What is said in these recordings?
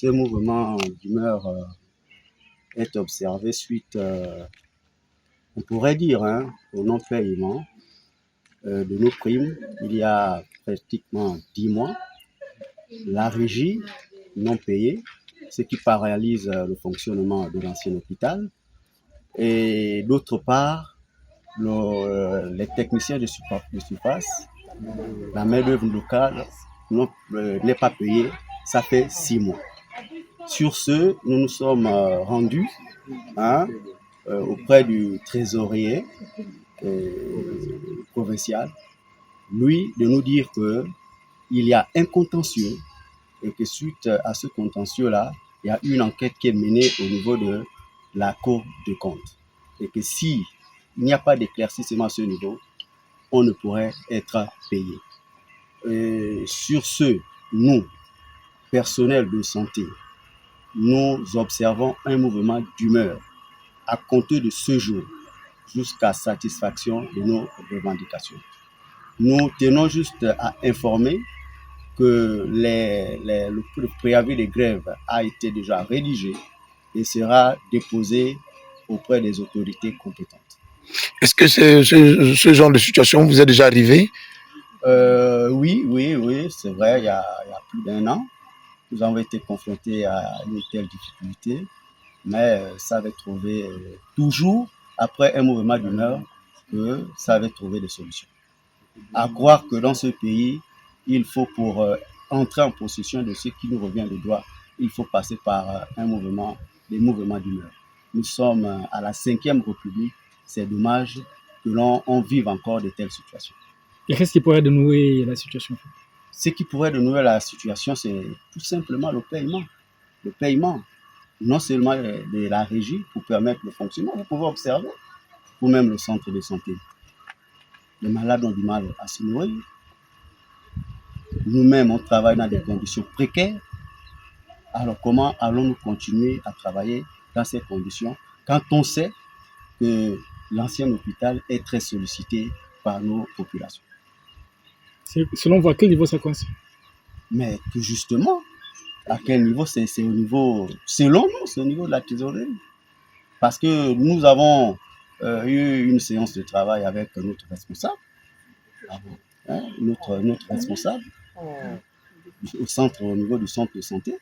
ce mouvement d'humeur est observé suite, on pourrait dire, au non-paiement de nos primes il y a pratiquement 10 mois. La régie non payée, ce qui paralyse le fonctionnement de l'ancien hôpital. Et d'autre part, les techniciens de surface, la main-d'œuvre locale n'est pas payée, ça fait 6 mois. Sur ce, nous nous sommes rendus auprès du trésorier provincial, lui, de nous dire qu'il y a un contentieux et que suite à ce contentieux-là, il y a une enquête qui est menée au niveau de la Cour des comptes. Et que s'il n'y a pas d'éclaircissement à ce niveau, on ne pourrait être payé. Et sur ce, nous, personnel de santé, nous observons un mouvement d'humeur à compter de ce jour jusqu'à satisfaction de nos revendications. Nous tenons juste à informer que le préavis de grève a été déjà rédigé et sera déposé auprès des autorités compétentes. Est-ce que ce genre de situation vous est déjà arrivé? Oui, c'est vrai, il y a plus d'1 an, nous avons été confrontés à une telle difficulté, mais ça avait trouvé, toujours après un mouvement d'humeur, que ça avait trouvé des solutions. À croire que dans ce pays, il faut pour entrer en possession de ce qui nous revient de droit, il faut passer par des mouvements d'humeur. Nous sommes à la 5e République, c'est dommage que l'on vive encore de telles situations. Et qu'est-ce qui pourrait dénouer la situation? Ce qui pourrait dénouer la situation, c'est tout simplement le paiement. Le paiement, non seulement de la régie pour permettre le fonctionnement, vous pouvez observer, ou même le centre de santé. Les malades ont du mal à se nourrir. Nous-mêmes, on travaille dans des conditions précaires. Alors comment allons-nous continuer à travailler dans ces conditions quand on sait que l'ancien hôpital est très sollicité par nos populations? Selon vous, à quel niveau ça coince? Mais tout justement, à quel niveau? C'est au niveau, selon nous, c'est au niveau de la trésorerie. Parce que nous avons eu une séance de travail avec notre responsable, notre responsable au niveau du centre de santé.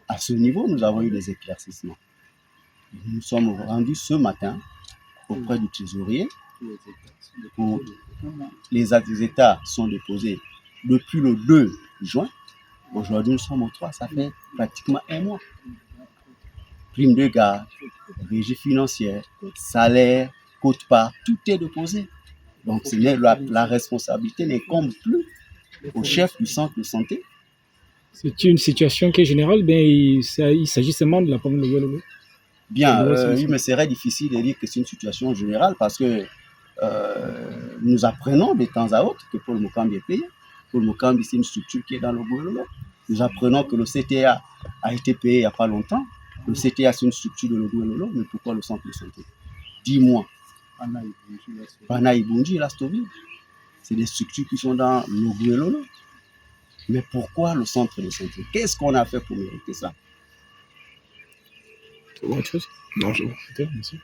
À ce niveau, nous avons eu des éclaircissements. Nous sommes rendus ce matin auprès du trésorier où les états sont déposés depuis le 2 juin. Aujourd'hui, nous sommes au 3, ça fait pratiquement 1 mois. Prime de garde, régie financière, salaire, quote-part, tout est déposé. Donc la responsabilité n'incombe plus au chef du centre de santé. C'est une situation qui est générale, il s'agit seulement de la pomme de Guadeloupe. Bien, il me serait difficile de dire que c'est une situation générale parce que nous apprenons de temps à autre que Paul Mukambi est payé. Paul Mukambi, c'est une structure qui est dans le gouvernement. Nous apprenons que le CTA a été payé il n'y a pas longtemps. Le CTA, c'est une structure de le gouvernement, mais pourquoi le centre de santé? Dis-moi. Bana Ibunji et Lastoville, c'est des structures qui sont dans le gouvernement. Mais pourquoi le centre de santé? Qu'est-ce qu'on a fait pour mériter ça? Autre chose? Non, je vois. Merci.